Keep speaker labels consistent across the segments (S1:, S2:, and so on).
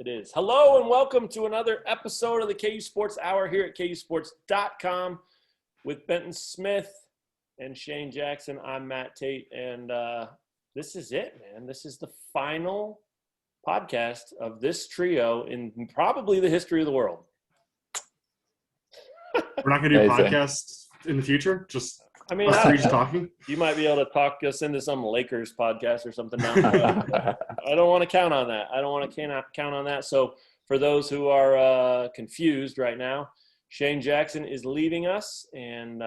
S1: It is. Hello and welcome to another episode of the KU Sports Hour here at KUsports.com with Benton Smith and Shane Jackson. I'm Matt Tate, and this is it, man. This is the final podcast of this trio in probably the history of the world.
S2: We're not going to do podcasts in the future? Just us three talking?
S1: You might be able to talk us into some Lakers podcast or something down the road. I don't want to count on that. I don't want to count on that. So for those who are confused right now, Shane Jackson is leaving us, and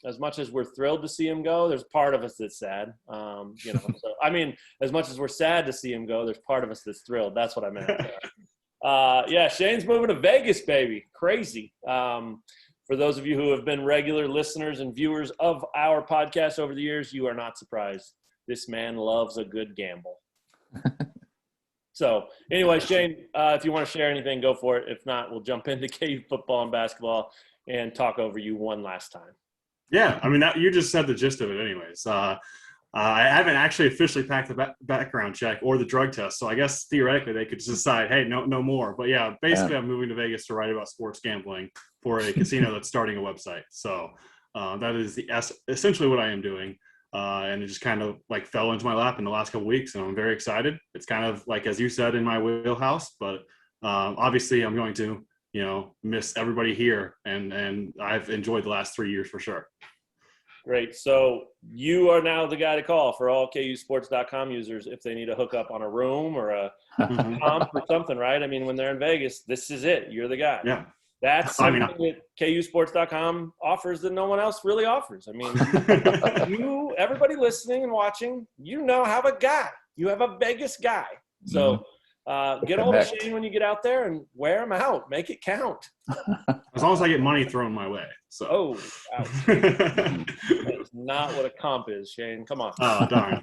S1: as much as we're thrilled to see him go, there's part of us that's sad. As much as we're sad to see him go, there's part of us that's thrilled. That's what I meant. Shane's moving to Vegas, baby. Crazy. For those of you who have been regular listeners and viewers of our podcast over the years, you are not surprised. This man loves a good gamble. So anyway, Shane, if you want to share anything, go for it. If not, we'll jump into KU football and basketball and talk over you one last time.
S2: Yeah, I mean, you just said the gist of it anyways. I haven't actually officially passed the background check or the drug test, so I guess theoretically they could decide, hey, no more. But yeah, basically I'm moving to Vegas to write about sports gambling for a casino that's starting a website. So that is essentially what I am doing. And it just kind of like fell into my lap in the last couple of weeks, and I'm very excited. It's kind of like, as you said, in my wheelhouse, but obviously I'm going to, miss everybody here, and I've enjoyed the last 3 years for sure.
S1: Great. So you are now the guy to call for all KUsports.com users if they need a hookup on a room or a comp or something, right? I mean, when they're in Vegas, this is it. You're the guy.
S2: Yeah.
S1: That's something that KUsports.com offers that no one else really offers. I mean, everybody listening and watching, have a guy. You have a Vegas guy. So get hold of Shane when you get out there and wear him out. Make it count.
S2: As long as I get money thrown my way. So.
S1: Oh, ouch. That's not what a comp is, Shane. Come on.
S2: Oh, darn.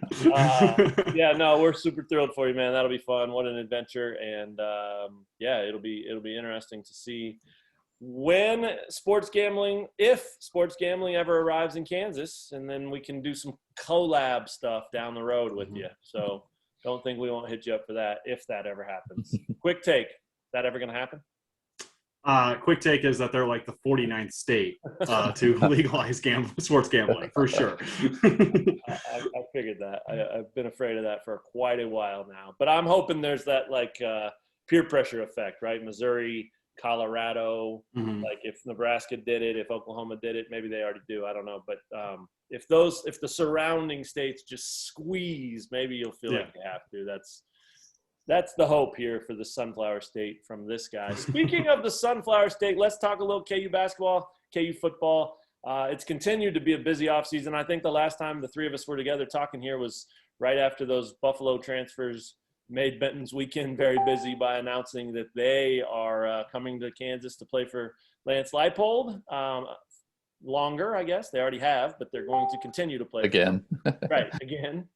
S1: We're super thrilled for you, man. That'll be fun. What an adventure. And it'll be interesting to see when if sports gambling ever arrives in Kansas, and then we can do some collab stuff down the road with you. So don't think we won't hit you up for that if that ever happens. Quick take. Is that ever going to happen?
S2: Quick take is that they're like the 49th state to legalize sports gambling, for sure.
S1: I figured that. I've been afraid of that for quite a while now. But I'm hoping there's that peer pressure effect, right? Missouri, Colorado, like if Nebraska did it, if Oklahoma did it, maybe they already do. I don't know. But if the surrounding states just squeeze, maybe you'll feel like you have to. That's the hope here for the Sunflower State from this guy. Speaking of the Sunflower State, let's talk a little KU basketball, KU football. It's continued to be a busy offseason. I think the last time the three of us were together talking here was right after those Buffalo transfers made Benton's weekend very busy by announcing that they are coming to Kansas to play for Lance Leipold. Longer, I guess. They already have, but they're going to continue to play.
S3: Again.
S1: Right, again.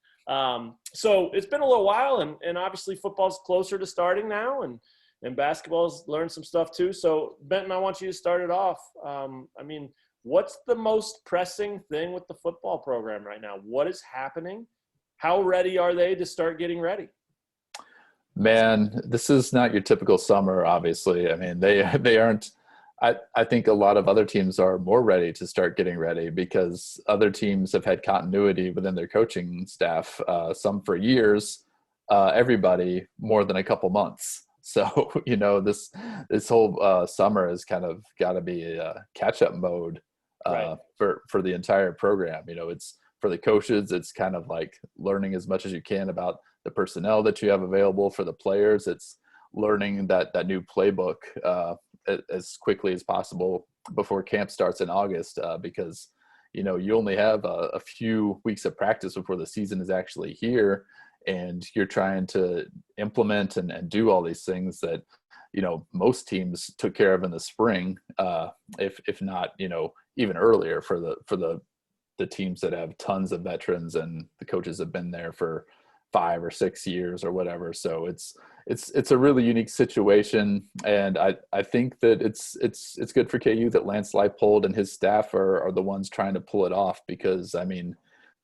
S1: So it's been a little while, and obviously football's closer to starting now, and basketball's learned some stuff too. So Benton, I want you to start it off. What's the most pressing thing with the football program right now? What is happening? How ready are they to start getting ready?
S3: Man, this is not your typical summer, obviously. I mean, they aren't. I think a lot of other teams are more ready to start getting ready because other teams have had continuity within their coaching staff, some for years, everybody more than a couple months. So, this whole summer has kind of got to be a catch-up mode for the entire program. It's for the coaches, it's kind of like learning as much as you can about the personnel that you have available for the players. It's learning that new playbook as quickly as possible before camp starts in August, because you only have a few weeks of practice before the season is actually here, and you're trying to implement and do all these things that most teams took care of in the spring, if not even earlier for the teams that have tons of veterans and the coaches have been there for 5 or 6 years or whatever. So it's a really unique situation, and I think that it's good for KU that Lance Leipold and his staff are the ones trying to pull it off, because I mean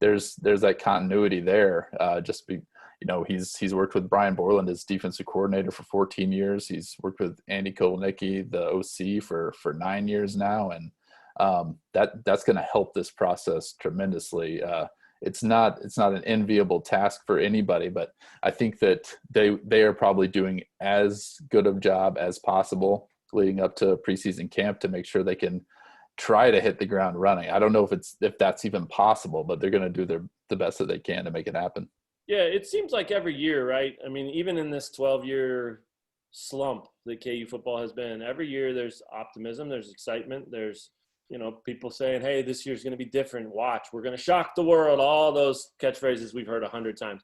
S3: there's that continuity there. he's worked with Brian Borland as defensive coordinator for 14 years. He's worked with Andy Kotelnicki, the OC, for 9 years now, and that's going to help this process tremendously. It's not an enviable task for anybody, but I think that they are probably doing as good of a job as possible leading up to preseason camp to make sure they can try to hit the ground running. I don't know if that's even possible, but they're going to do the best that they can to make it happen.
S1: Yeah, it seems like every year, right? I mean, even in this 12-year slump that KU football has been, every year there's optimism, there's excitement, there's people saying, hey, this year's going to be different. Watch, we're going to shock the world. All those catchphrases we've heard 100 times.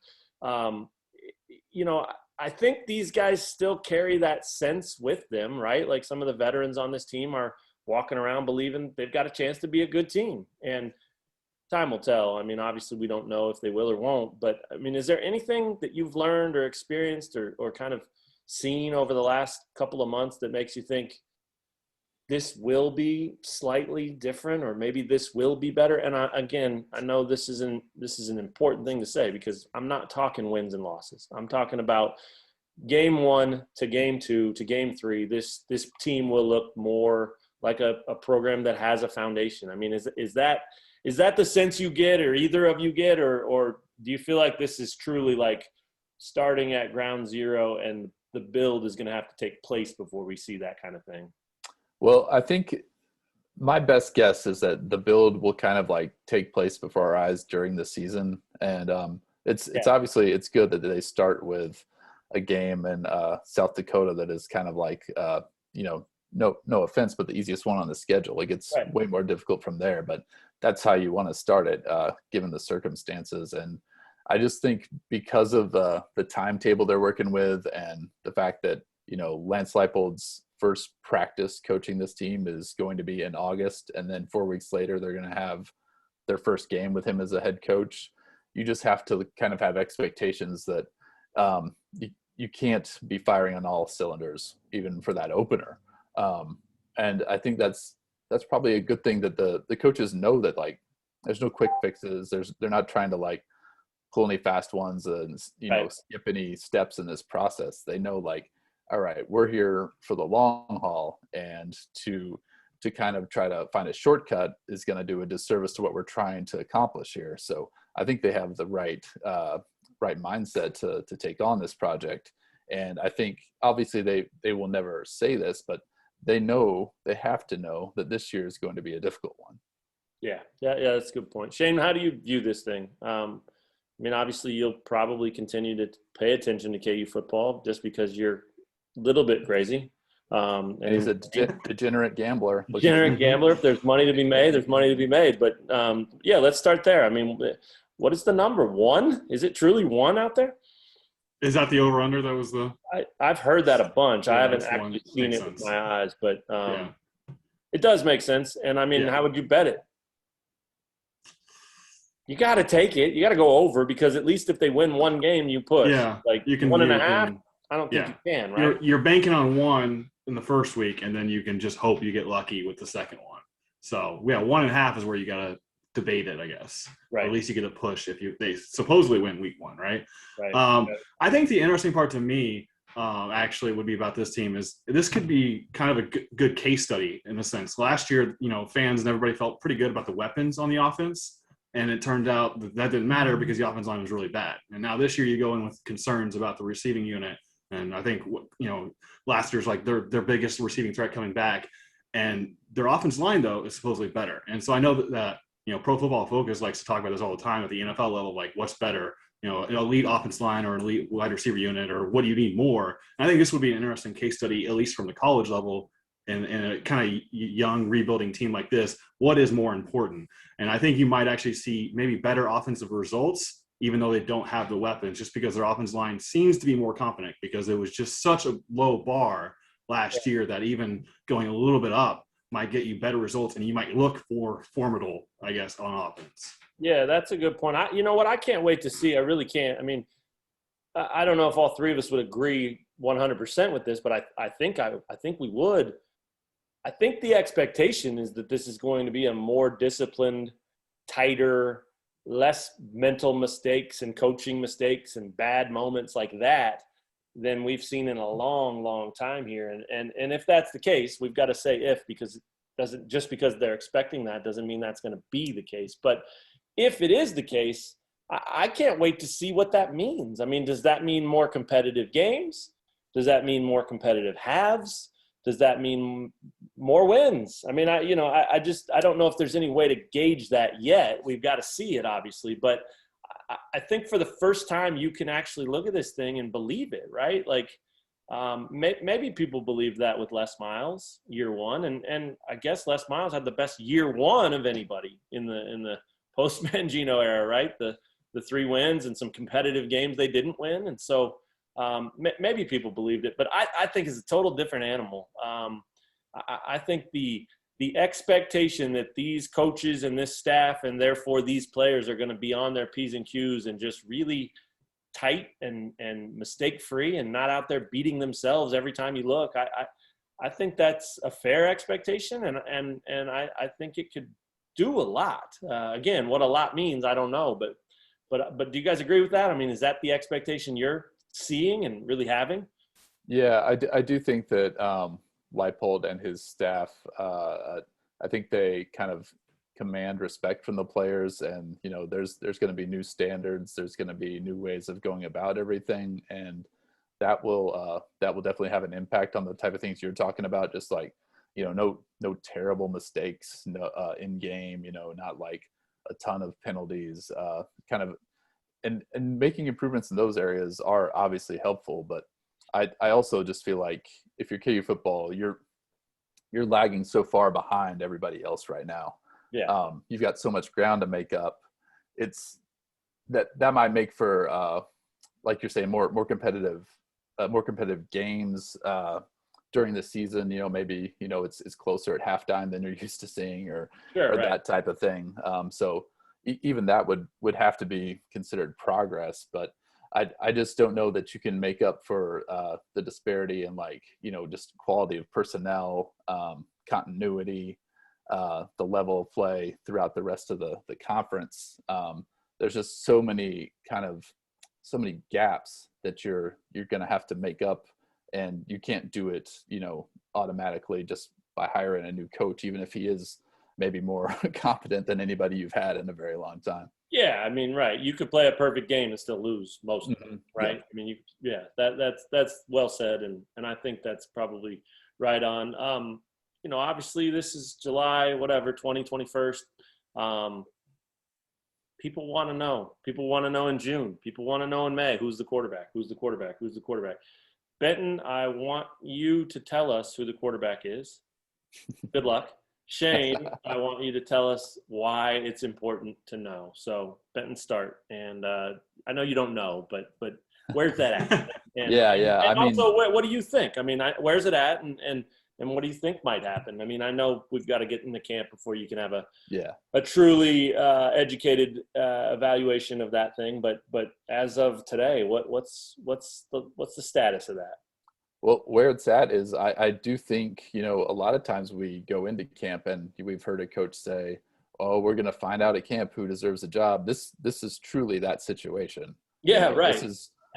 S1: I think these guys still carry that sense with them, right? Like some of the veterans on this team are walking around believing they've got a chance to be a good team. And time will tell. I mean, obviously we don't know if they will or won't. But, I mean, is there anything that you've learned or experienced or kind of seen over the last couple of months that makes you think this will be slightly different, or maybe this will be better? And I know this is an important thing to say, because I'm not talking wins and losses. I'm talking about game 1 to game 2 to game 3. This team will look more like a program that has a foundation. I mean, is that the sense you get, or either of you get, or do you feel like this is truly like starting at ground zero and the build is going to have to take place before we see that kind of thing?
S3: Well, I think my best guess is that the build will kind of like take place before our eyes during the season. And it's obviously it's good that they start with a game in South Dakota that is kind of like, no offense, but the easiest one on the schedule. It gets way more difficult from there, but that's how you want to start it, given the circumstances. And I just think because of the timetable they're working with, and the fact that, Lance Leipold's first practice coaching this team is going to be in August, and then 4 weeks later they're going to have their first game with him as a head coach. You just have to kind of have expectations that you can't be firing on all cylinders, even for that opener. And I think that's probably a good thing, that the coaches know that, like, there's no quick fixes. They're not trying to like pull any fast ones and skip any steps in this process. They know, like, all right, we're here for the long haul, and to kind of try to find a shortcut is going to do a disservice to what we're trying to accomplish here. So I think they have the right mindset to take on this project. And I think obviously they will never say this, but they have to know that this year is going to be a difficult one. Yeah,
S1: that's a good point. Shane, how do you view this thing? I mean, obviously you'll probably continue to pay attention to KU football just because you're a little bit crazy.
S3: And he's a degenerate gambler.
S1: If there's money to be made, there's money to be made. But, let's start there. I mean, what is the number? 1? Is it truly 1 out there?
S2: Is that the over-under that was the –
S1: I've heard that a bunch. I haven't actually seen it with my eyes. But it does make sense. And, I mean, how would you bet it? You got to take it. You got to go over, because at least if they win one game, you push.
S2: Yeah.
S1: Like
S2: you can
S1: 1.5, I don't think you can, right?
S2: You're banking on 1 in the first week, and then you can just hope you get lucky with the second one. So, 1.5 is where you got to debate it, I guess. Right. Or at least you get a push if they supposedly win week 1, right?
S1: Right.
S2: I think the interesting part to me actually would be about this team is this could be kind of a good case study in a sense. Last year, fans and everybody felt pretty good about the weapons on the offense. And it turned out that didn't matter because the offense line was really bad. And now this year you go in with concerns about the receiving unit. And I think, last year's like their biggest receiving threat coming back. And their offense line, though, is supposedly better. And so I know that Pro Football Focus likes to talk about this all the time at the NFL level, like what's better, an elite offense line or an elite wide receiver unit, or what do you need more? And I think this would be an interesting case study, at least from the college level, in a kind of young rebuilding team like this. What is more important? And I think you might actually see maybe better offensive results, even though they don't have the weapons, just because their offense line seems to be more confident, because it was just such a low bar last year that even going a little bit up might get you better results, and you might look more formidable, I guess, on offense.
S1: Yeah, that's a good point. You know what? I can't wait to see. I really can't. I mean, I don't know if all three of us would agree 100% with this, but I think we would. I think the expectation is that this is going to be a more disciplined, tighter, less mental mistakes and coaching mistakes and bad moments like that than we've seen in a long, long time here. And if that's the case, we've got to say if, because it doesn't, just because they're expecting that doesn't mean that's going to be the case. But if it is the case, I can't wait to see what that means. I mean, does that mean more competitive games? Does that mean more competitive halves? Does that mean more wins? I mean, I don't know if there's any way to gauge that yet. We've got to see it, obviously. But I think for the first time, you can actually look at this thing and believe it, right? Like maybe people believe that with Les Miles year one. And I guess Les Miles had the best year one of anybody in the post-Mangino era, right? The 3 wins and some competitive games they didn't win. And so maybe people believed it, but I think it's a total different animal. I think the expectation that these coaches and this staff and therefore these players are going to be on their P's and Q's and just really tight and mistake-free and not out there beating themselves every time you look. I think that's a fair expectation, and I think it could do a lot. Again, what a lot means, I don't know, but do you guys agree with that? I mean, is that the expectation you're seeing and really having?
S3: Yeah, I do think that Leipold and his staff, I think they kind of command respect from the players, and there's going to be new standards, there's going to be new ways of going about everything, and that will definitely have an impact on the type of things you're talking about. Just like no terrible mistakes in game, not like a ton of penalties, kind of, and making improvements in those areas are obviously helpful. But I also just feel like if you're KU football, you're lagging so far behind everybody else right now.
S1: Yeah.
S3: You've got so much ground to make up. It's that might make for like you're saying, more competitive games during the season. Maybe it's closer at halftime than you're used to seeing, or
S1: Sure, right.
S3: that type of thing. So even that would have to be considered progress. But I just don't know that you can make up for the disparity in just quality of personnel, continuity, the level of play throughout the rest of the conference. There's just so many gaps that you're going to have to make up, and you can't do it, automatically just by hiring a new coach, even if he is maybe more competent than anybody you've had in a very long time.
S1: Yeah, I mean, right. You could play a perfect game and still lose most of them, right?
S3: Yeah.
S1: I mean, that's well said, and I think that's probably right on. Obviously this is July, 2021. People want to know. People want to know in June. People want to know in May. Who's the quarterback? Who's the quarterback? Who's the quarterback? Benton, I want you to tell us who the quarterback is. Good luck. Shane, I want you to tell us why it's important to know. So Benton, start. And I know you don't know, but where's that at? And,
S3: yeah.
S1: And also, what do you think? I mean, where's it at? And what do you think might happen? I mean, I know we've got to get in the camp before you can have a truly educated evaluation of that thing. But as of today, what's the status of that?
S3: Well, where it's at is I do think, a lot of times we go into camp and we've heard a coach say, oh, we're going to find out at camp who deserves a job. This is truly that situation.
S1: Yeah, right.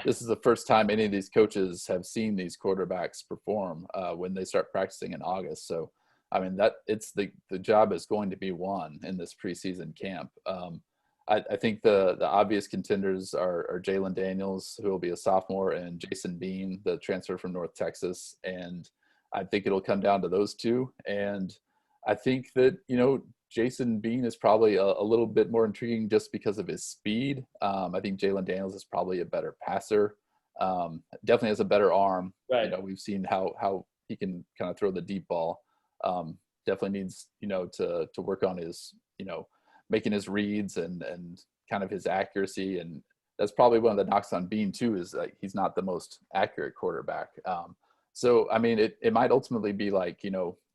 S3: This is the first time any of these coaches have seen these quarterbacks perform when they start practicing in August. So, I mean, that it's the job is going to be won in this preseason camp. I think the obvious contenders are Jalen Daniels, who will be a sophomore, and Jason Bean, the transfer from North Texas. And I think it'll come down to those two. And I think that, Jason Bean is probably a little bit more intriguing just because of his speed. I think Jalen Daniels is probably a better passer. Definitely has a better arm.
S1: Right.
S3: We've seen how he can kind of throw the deep ball. Definitely needs, to work on his, making his reads and kind of his accuracy. And that's probably one of the knocks on Bean too, is like he's not the most accurate quarterback. So, I mean, it might ultimately be like,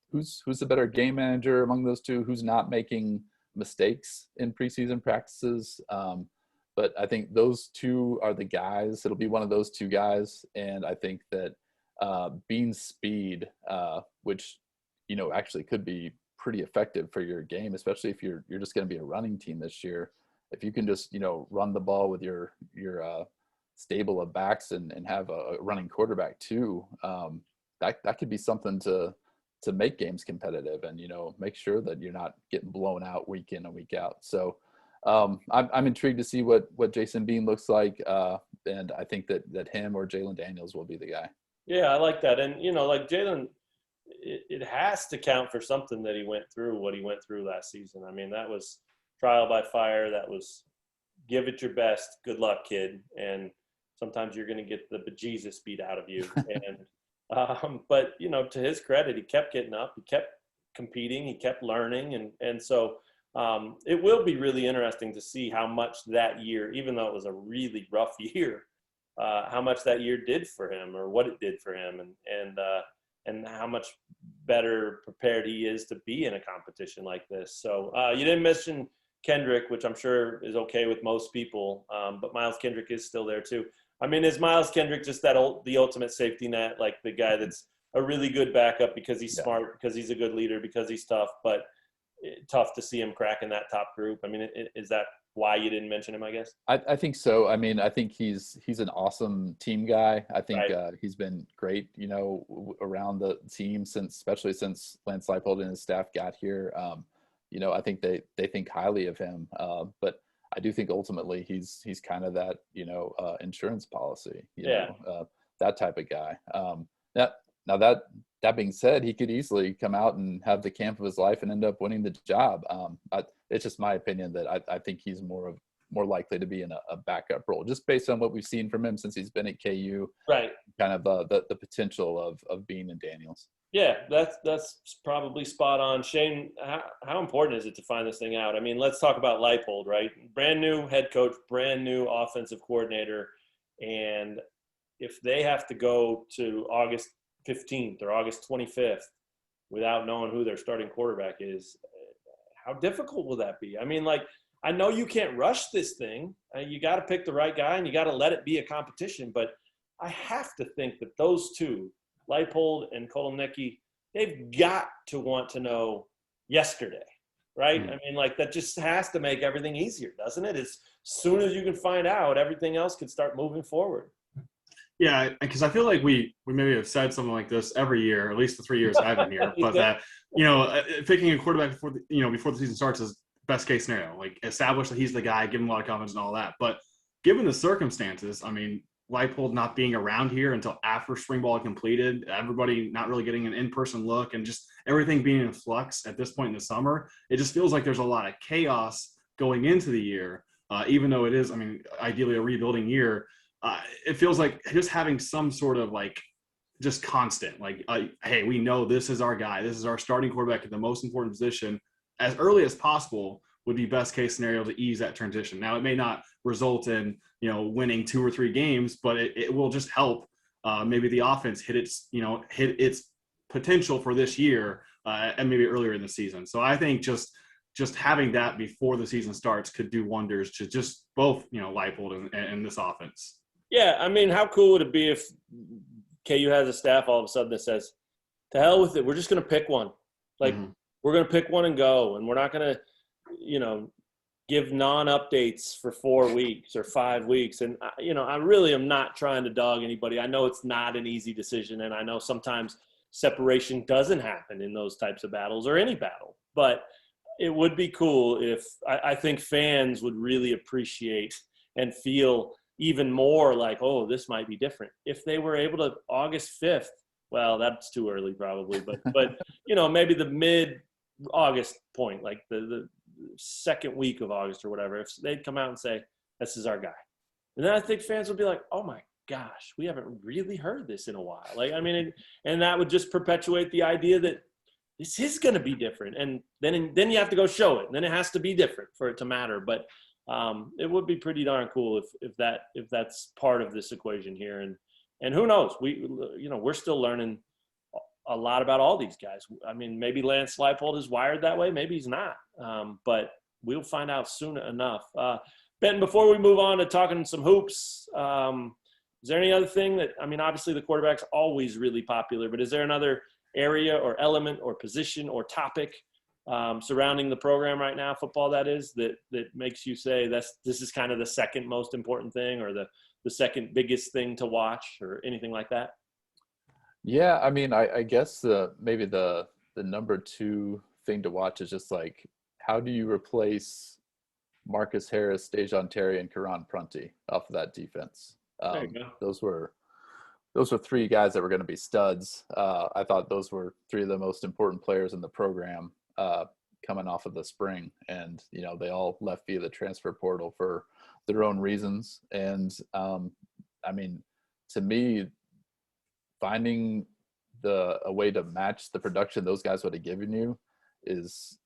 S3: who's the better game manager among those two, who's not making mistakes in preseason practices. But I think those two are the guys. It'll be one of those two guys. And I think that Bean's speed, which, actually could be pretty effective for your game, especially if you're just going to be a running team this year. if you can just, run the ball with your stable of backs and have a running quarterback too, that could be something to make games competitive and, make sure that you're not getting blown out week in and week out. So I'm intrigued to see what Jason Bean looks like. And I think that him or Jalen Daniels will be the guy.
S1: Yeah, I like that. And, like Jalen, it has to count for something that he went through what he went through last season. I mean, that was trial by fire. That was give it your best. Good luck, kid. And sometimes you're going to get the bejesus beat out of you. And but, to his credit, he kept getting up. He kept competing. He kept learning. And so it will be really interesting to see how much that year, even though it was a really rough year, how much that year did for him or what it did for him and how much better prepared he is to be in a competition like this. So you didn't mention Kendrick, which I'm sure is okay with most people, but Miles Kendrick is still there too. I mean, is Miles Kendrick just the ultimate safety net, like the guy that's a really good backup because he's smart, because he's a good leader, because he's tough, but tough to see him crack in that top group? I mean, is that why you didn't mention him, I guess?
S3: I think so. I mean, I think he's an awesome team guy. I think he's been great, around the team especially since Lance Leipold and his staff got here. I think they think highly of him. But I do think ultimately he's kind of that, insurance policy, that type of guy. Now that being said, he could easily come out and have the camp of his life and end up winning the job. It's just my opinion that I think he's more likely to be in a backup role, just based on what we've seen from him since he's been at KU.
S1: Right.
S3: Kind of the potential of Bean and Daniels.
S1: Yeah, that's probably spot on. Shane, how important is it to find this thing out? I mean, let's talk about Leipold, right? Brand new head coach, brand new offensive coordinator, and if they have to go to August 15th or August 25th without knowing who their starting quarterback is, how difficult will that be? I mean, I know you can't rush this thing. You got to pick the right guy and you got to let it be a competition, but I have to think that those two, Leipold and Kolomnicki, they've got to want to know yesterday, right? Mm-hmm. I mean, that just has to make everything easier, doesn't it? As soon as you can find out, everything else can start moving forward.
S2: Yeah, because I feel like we maybe have said something like this every year, at least the 3 years I've been here, but that, picking a quarterback before the season starts is best case scenario. Establish that he's the guy, give him a lot of confidence and all that. But given the circumstances, I mean, Leipold not being around here until after spring ball completed, everybody not really getting an in-person look, and just everything being in flux at this point in the summer, it just feels like there's a lot of chaos going into the year, even though it is, I mean, ideally a rebuilding year. It feels like just having some sort of just constant, hey, we know this is our guy. This is our starting quarterback at the most important position as early as possible would be best case scenario to ease that transition. Now, it may not result in, winning 2 or 3 games, but it will just help maybe the offense hit its potential for this year and maybe earlier in the season. So I think just having that before the season starts could do wonders to just both, Leipold and this offense.
S1: Yeah, I mean, how cool would it be if KU has a staff all of a sudden that says, to hell with it, we're just going to pick one. We're going to pick one and go, and we're not going to, give non-updates for 4 weeks or 5 weeks. And, I really am not trying to dog anybody. I know it's not an easy decision, and I know sometimes separation doesn't happen in those types of battles or any battle. But it would be cool if I think fans would really appreciate and feel even more like, oh, this might be different. If they were able to August 5th, well, that's too early probably, but maybe the mid-August point, like the second week of August or whatever, if they'd come out and say, this is our guy. And then I think fans would be like, oh my gosh, we haven't really heard this in a while. And that would just perpetuate the idea that this is going to be different. And then you have to go show it. And then it has to be different for it to matter. But it would be pretty darn cool if that's part of this equation here. And who knows? We're still learning a lot about all these guys. I mean, maybe Lance Leipold is wired that way. Maybe he's not. But we'll find out soon enough. Ben, before we move on to talking some hoops, is there any other thing that, I mean, obviously the quarterback's always really popular, but is there another area or element or position or topic surrounding the program right now, football that is, that makes you say this is kind of the second most important thing, or the second biggest thing to watch, or anything like that?
S3: Yeah, I mean, I guess maybe the number two thing to watch is just like, how do you replace Marcus Harris, Dejon Terry, and Karan Prunty off of that defense?
S1: There you go.
S3: Those were three guys that were going to be studs. I thought those were three of the most important players in the program coming off of the spring, and they all left via the transfer portal for their own reasons. And I mean, to me, finding a way to match the production those guys would have given you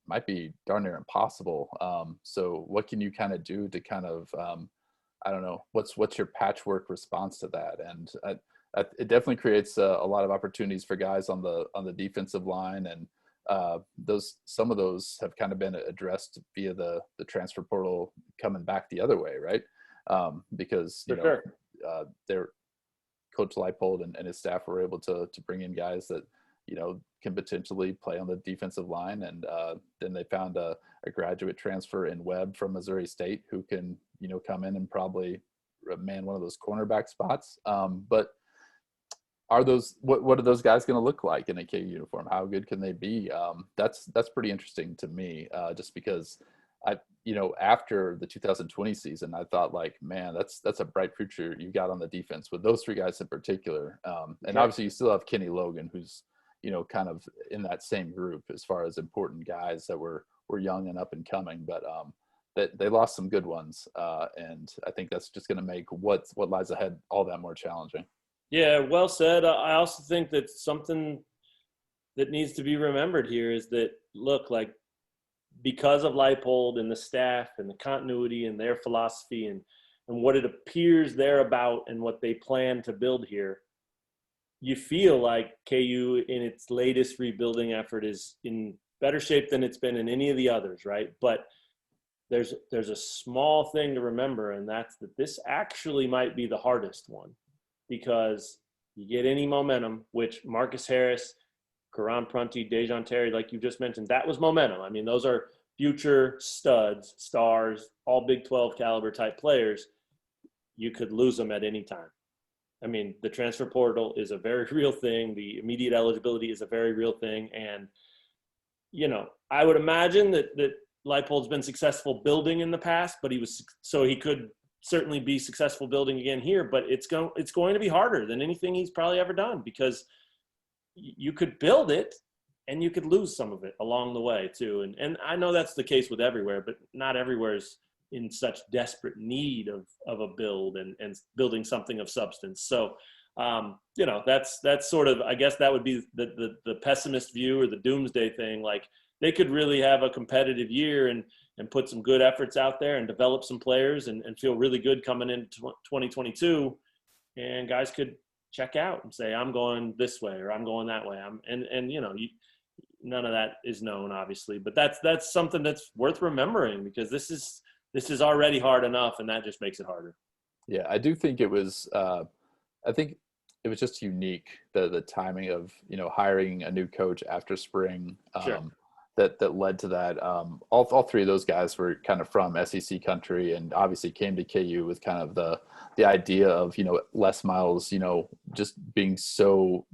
S3: might be darn near impossible. So what can you kind of do to kind of I don't know, what's your patchwork response to that? And it definitely creates a lot of opportunities for guys on the defensive line, and some of those have kind of been addressed via the transfer portal coming back the other way, right? Because they're Coach Leipold and his staff were able to bring in guys that can potentially play on the defensive line, and then they found a graduate transfer in Webb from Missouri State who can come in and probably man one of those cornerback spots. But are those what are those guys going to look like in a KU uniform? How good can they be? That's pretty interesting to me, just because after the 2020 season, I thought, like, man, that's a bright future you got on the defense with those three guys in particular. And obviously you still have Kenny Logan, who's kind of in that same group as far as important guys that were young and up and coming, but they lost some good ones, and I think that's just going to make what lies ahead all that more challenging.
S1: Yeah, well said. I also think that something that needs to be remembered here is that, look, like, because of Leipold and the staff and the continuity and their philosophy and what it appears they're about and what they plan to build here, you feel like KU in its latest rebuilding effort is in better shape than it's been in any of the others, right? But there's a small thing to remember, and that's that this actually might be the hardest one, because you get any momentum, which Marcus Harris, Karan Prunty, Dejon Terry, like you just mentioned, that was momentum. I mean, those are future studs, stars, all Big 12 caliber type players. You could lose them at any time. I mean, the transfer portal is a very real thing. The immediate eligibility is a very real thing. And, I would imagine that Leipold's been successful building in the past, but he could certainly be successful building again here, but it's going to be harder than anything he's probably ever done, because you could build it and you could lose some of it along the way too. And I know that's the case with everywhere, but not everywhere is in such desperate need of a build and building something of substance. So, that's sort of, I guess that would be the pessimist view, or the doomsday thing. Like, they could really have a competitive year and put some good efforts out there and develop some players and feel really good coming into 2022. And guys could check out and say, I'm going this way or I'm going that way. None of that is known, obviously, but that's something that's worth remembering, because this is already hard enough, and that just makes it harder.
S3: Yeah, I do think it was I think it was just unique, the timing of hiring a new coach after spring.
S1: Sure.
S3: That led to that. All three of those guys were kind of from SEC country, and obviously came to KU with kind of the idea of Les Miles just being so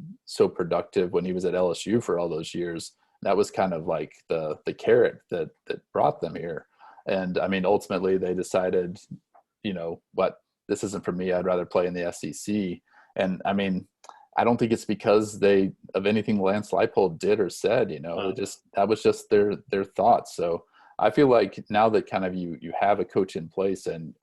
S3: productive when he was at LSU for all those years. That was kind of like the carrot that brought them here. And I mean, ultimately they decided, this isn't for me. I'd rather play in the SEC. And I mean, I don't think it's because of anything Lance Leipold did or said, that was just their thoughts. So I feel like now that kind of you have a coach in place, and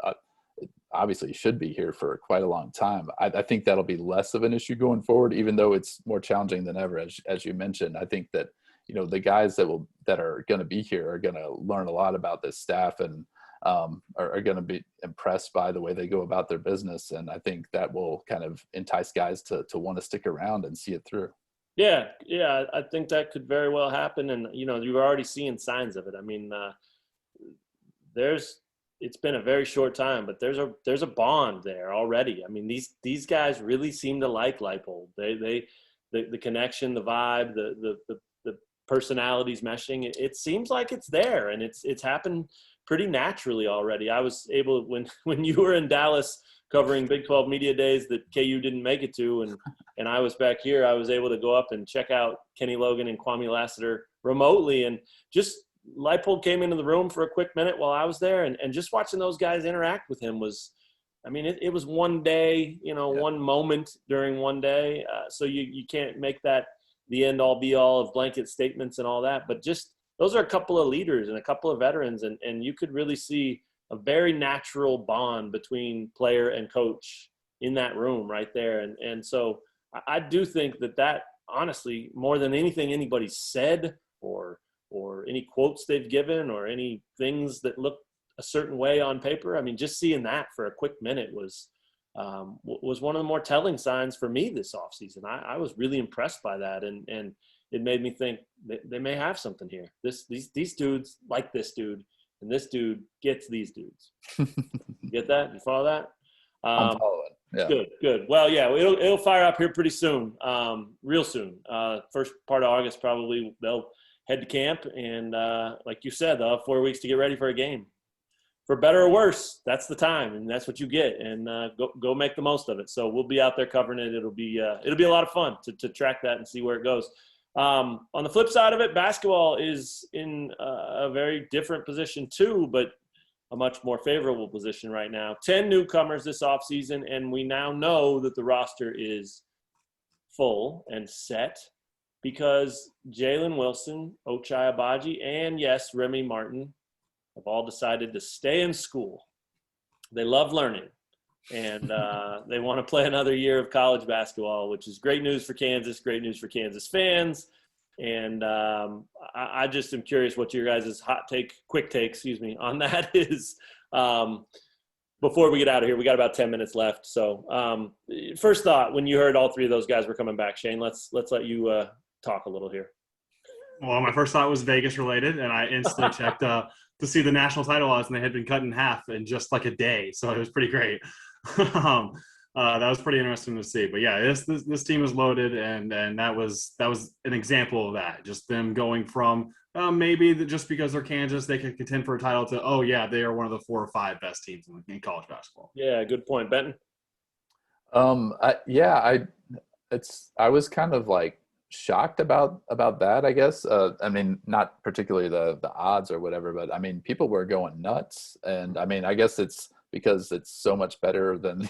S3: obviously should be here for quite a long time, I think that'll be less of an issue going forward, even though it's more challenging than ever, as you mentioned. I think that, the guys that are going to be here are going to learn a lot about this staff, and are going to be impressed by the way they go about their business. And I think that will kind of entice guys to want to stick around and see it through.
S1: Yeah. I think that could very well happen. And, you're already seeing signs of it. I mean, it's been a very short time, but there's a bond there already. I mean, these guys really seem to like Leipold. The connection, the vibe, the personalities meshing. It seems like it's there, and it's happened pretty naturally already. I was able, when you were in Dallas covering Big 12 Media Days that KU didn't make it to, and I was back here, I was able to go up and check out Kenny Logan and Kwame Lassiter remotely, and just Leipold came into the room for a quick minute while I was there, and just watching those guys interact with him was, I mean, it was one day, one moment during one day. So you can't make that the end all be all of blanket statements and all that, but just those are a couple of leaders and a couple of veterans, and you could really see a very natural bond between player and coach in that room right there. And so I do think that honestly, more than anything anybody said or any quotes they've given or any things that look a certain way on paper, I mean, just seeing that for a quick minute was one of the more telling signs for me this offseason. I was really impressed by that, and it made me think that they may have something here. These dudes like this dude, and this dude gets these dudes. You get that? You follow that?
S3: I'm following. Yeah.
S1: Good. Well, yeah, it'll fire up here pretty soon, real soon. First part of August probably they'll head to camp, and like you said, they'll have 4 weeks to get ready for a game. For better or worse, that's the time, and that's what you get. And go make the most of it. So we'll be out there covering it. It'll be a lot of fun to track that and see where it goes. On the flip side of it, basketball is in a very different position too, but a much more favorable position right now. 10 newcomers this offseason, and we now know that the roster is full and set because Jalen Wilson, Ochai Agbaji, and yes, Remy Martin have all decided to stay in school. They love learning, and they want to play another year of college basketball, which is great news for Kansas, great news for Kansas fans. And I just am curious what your guys' quick take, on that is. Before we get out of here, we got about 10 minutes left. So first thought, when you heard all three of those guys were coming back, Shane, let's let you talk a little here.
S2: Well, my first thought was Vegas related, and I instantly checked to see the national title odds, and they had been cut in half in just like a day. So it was pretty great. That was pretty interesting to see. But yeah, this team is loaded, and that was an example of that. Just them going from maybe just because they're Kansas, they could contend for a title to, oh yeah, they are one of the 4 or 5 best teams in college basketball.
S1: Yeah, good point, Benton.
S3: I was kind of like shocked about that, I guess. I mean, not particularly the odds or whatever, but I mean, people were going nuts, and I mean, I guess it's because it's so much better than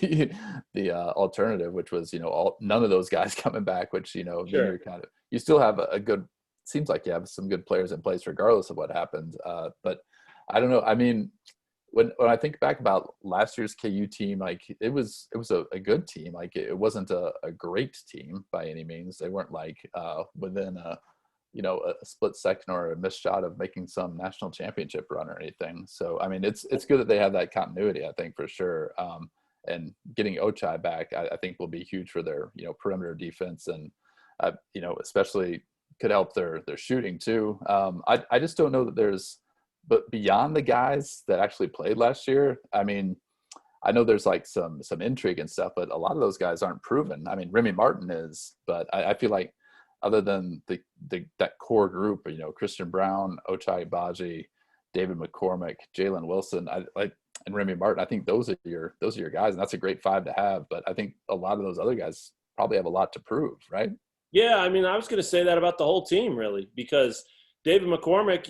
S3: the alternative, which was none of those guys coming back, which
S1: Sure.
S3: You're you still have a good, seems like you have some good players in place regardless of what happens. But I don't know. I mean, when I think back about last year's KU team, like it was a good team. Like it wasn't a great team by any means. They weren't like within a split second or a missed shot of making some national championship run or anything. So I mean, it's good that they have that continuity, I think, for sure. And getting Ochai back, I think will be huge for their perimeter defense, and especially could help their shooting too. I just don't know that there's. But beyond the guys that actually played last year, I mean, I know there's like some intrigue and stuff, but a lot of those guys aren't proven. I mean, Remy Martin is, but I feel like other than that core group, Christian Brown, Ochai Agbaji, David McCormick, Jalen Wilson, and Remy Martin, I think those are your guys, and that's a great 5 to have. But I think a lot of those other guys probably have a lot to prove, right?
S1: Yeah, I mean, I was going to say that about the whole team, really, because David McCormick,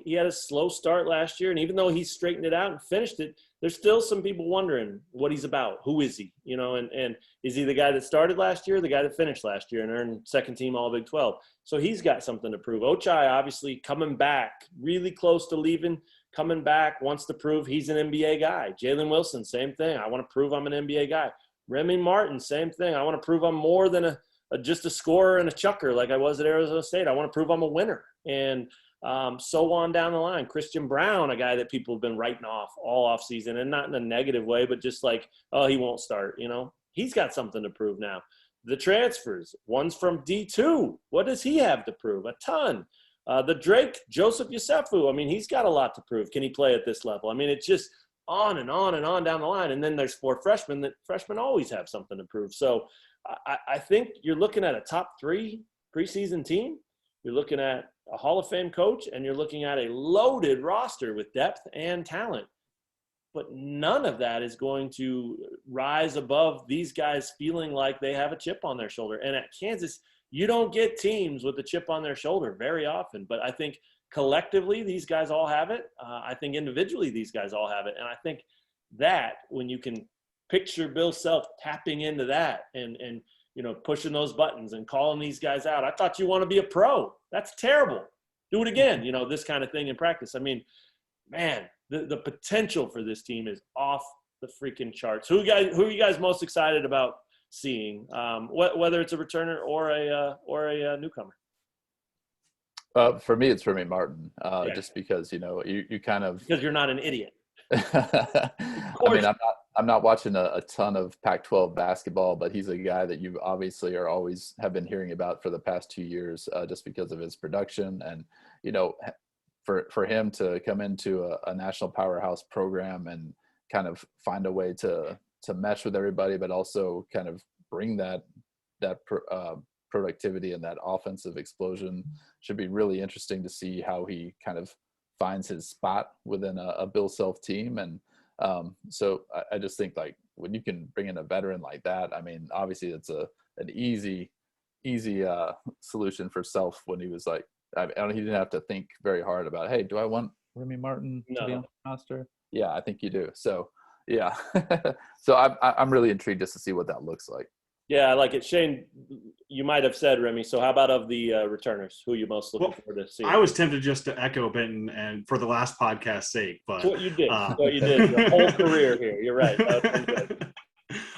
S1: he had a slow start last year, and even though he straightened it out and finished it, there's still some people wondering what he's about. Who is he? And is he the guy that started last year, or the guy that finished last year and earned second team All Big 12? So he's got something to prove. Ochai, obviously, coming back, really close to leaving, coming back, wants to prove he's an NBA guy. Jalen Wilson, same thing. I want to prove I'm an NBA guy. Remy Martin, same thing. I want to prove I'm more than just a scorer and a chucker like I was at Arizona State. I want to prove I'm a winner. And so on down the line. Christian Brown, a guy that people have been writing off all offseason, and not in a negative way, but just like, oh, he won't start. He's got something to prove now. The transfers, one's from D2. What does he have to prove? A ton. The Drake, Joseph Youssefu, I mean, he's got a lot to prove. Can he play at this level? I mean, it's just on and on and on down the line. And then there's 4 freshmen that freshmen always have something to prove. So I think you're looking at a top 3 preseason team. You're looking at a Hall of Fame coach, and you're looking at a loaded roster with depth and talent. But none of that is going to rise above these guys feeling like they have a chip on their shoulder. And at Kansas, you don't get teams with a chip on their shoulder very often. But I think collectively, these guys all have it. I think individually, these guys all have it. And I think that when you can picture Bill Self tapping into that and pushing those buttons and calling these guys out. I thought you want to be a pro. That's terrible. Do it again. This kind of thing in practice. I mean, man, the potential for this team is off the freaking charts. Who are you guys most excited about seeing? Whether it's a returner or a newcomer.
S3: For me, it's Remy Martin, just because you kind of
S1: because you're not an idiot.
S3: I mean, I'm not watching a ton of Pac-12 basketball, but he's a guy that you obviously always have been hearing about for the past 2 years, just because of his production. And for him to come into a national powerhouse program and kind of find a way to mesh with everybody, but also kind of bring that productivity and that offensive explosion should be really interesting to see how he kind of finds his spot within a Bill Self team. And so I just think, like, when you can bring in a veteran like that, I mean, obviously it's an easy solution for Self when he was like, he didn't have to think very hard about, hey, do I want Remy Martin to be on the roster? Yeah, I think you do. So yeah, so I'm really intrigued just to see what that looks like.
S1: Yeah, I like it. Shane, you might have said Remy. So how about of the returners? Who are you most looking forward to seeing?
S2: I was tempted just to echo Benton and for the last podcast's sake. But
S1: that's what you did. What you did your whole career here. You're right.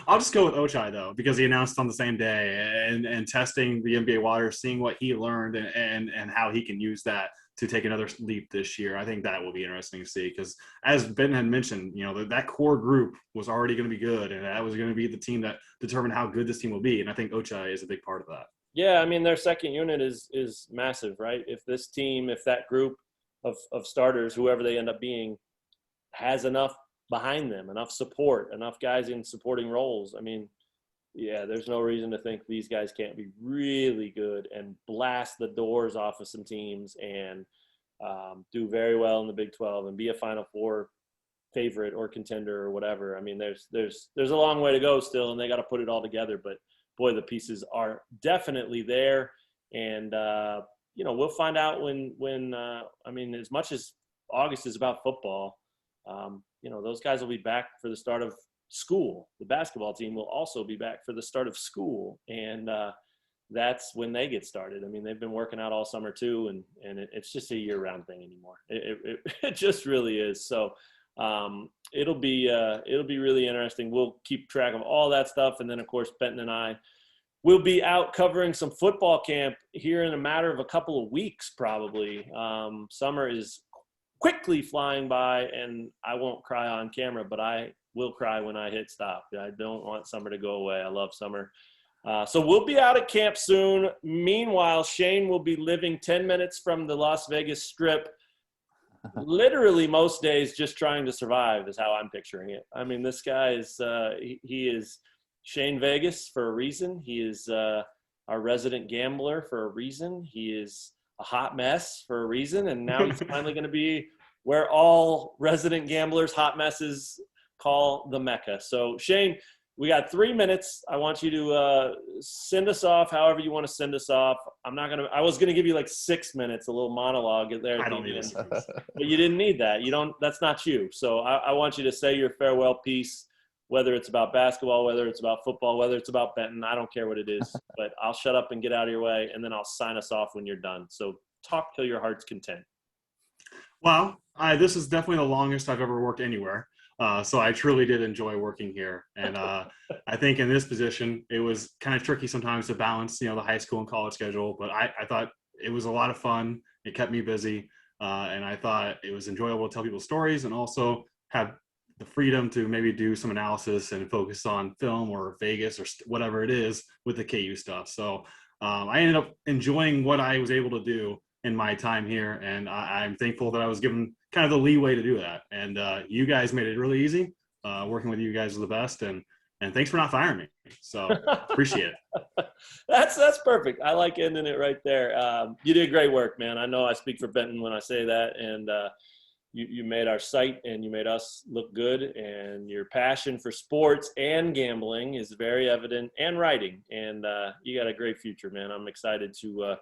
S2: I'll just go with Ochai, though, because he announced on the same day and testing the NBA waters, seeing what he learned and how he can use that to take another leap this year. I think that will be interesting to see because, as Ben had mentioned, that core group was already going to be good, and that was going to be the team that determined how good this team will be. And I think Ochai is a big part of that.
S1: Yeah, I mean, their second unit is massive, right? If that group of starters, whoever they end up being, has enough behind them, enough support, enough guys in supporting roles, I mean, yeah, there's no reason to think these guys can't be really good and blast the doors off of some teams and do very well in the Big 12 and be a Final Four favorite or contender or whatever. I mean, there's a long way to go still, and they got to put it all together. But boy, the pieces are definitely there, and we'll find out when I mean, as much as August is about football, those guys will be back for the start of school. The basketball team will also be back for the start of school, and that's when they get started. I mean, they've been working out all summer too, and it's just a year-round thing anymore. It just really is. So it'll be really interesting. We'll keep track of all that stuff, and then of course Benton and I will be out covering some football camp here in a matter of a couple of weeks, probably. Summer is quickly flying by, and I won't cry on camera, but I will cry when I hit stop. I don't want summer to go away. I love summer. So we'll be out at camp soon. Meanwhile, Shane will be living 10 minutes from the Las Vegas Strip, literally most days just trying to survive is how I'm picturing it. I mean, this guy is he is Shane Vegas for a reason. He is our resident gambler for a reason. He is a hot mess for a reason. And now he's finally going to be where all resident gamblers, hot messes, call the Mecca. So Shane, we got 3 minutes. I want you to send us off however you want to send us off. I was going to give you like 6 minutes, a little monologue there. I don't need it. But you didn't need that. That's not you. So I want you to say your farewell piece, whether it's about basketball, whether it's about football, whether it's about Benton. I don't care what it is, but I'll shut up and get out of your way, and then I'll sign us off when you're done. So talk till your heart's content.
S2: Well, this is definitely the longest I've ever worked anywhere. So I truly did enjoy working here. And I think in this position, it was kind of tricky sometimes to balance, the high school and college schedule. But I thought it was a lot of fun. It kept me busy. And I thought it was enjoyable to tell people stories and also have the freedom to maybe do some analysis and focus on film or Vegas or whatever it is with the KU stuff. So I ended up enjoying what I was able to do in my time here, and I'm thankful that I was given kind of the leeway to do that. And you guys made it really easy. Working with you guys is the best, and And thanks for not firing me. So appreciate it.
S1: That's perfect. I like ending it right there. You did great work, man. I know I speak for Benton when I say that. And you made our site and you made us look good. And your passion for sports and gambling is very evident, and writing. And you got a great future, man. I'm excited to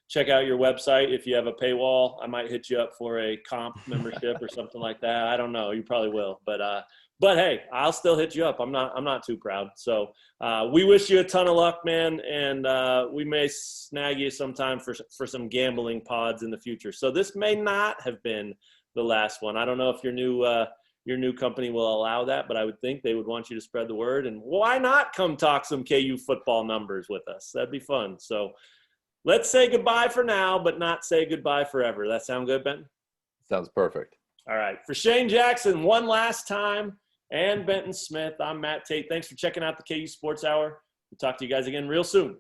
S1: check out your website. If you have a paywall, I might hit you up for a comp membership or something like that. I don't know. You probably will. But hey, I'll still hit you up. I'm not too proud. So we wish you a ton of luck, man. And we may snag you sometime for some gambling pods in the future. So this may not have been the last one. I don't know if your new company will allow that, but I would think they would want you to spread the word. And why not come talk some KU football numbers with us? That'd be fun. So let's say goodbye for now, but not say goodbye forever. That sound good, Benton?
S3: Sounds perfect.
S1: All right. For Shane Jackson, one last time, and Benton Smith, I'm Matt Tate. Thanks for checking out the KU Sports Hour. We'll talk to you guys again real soon.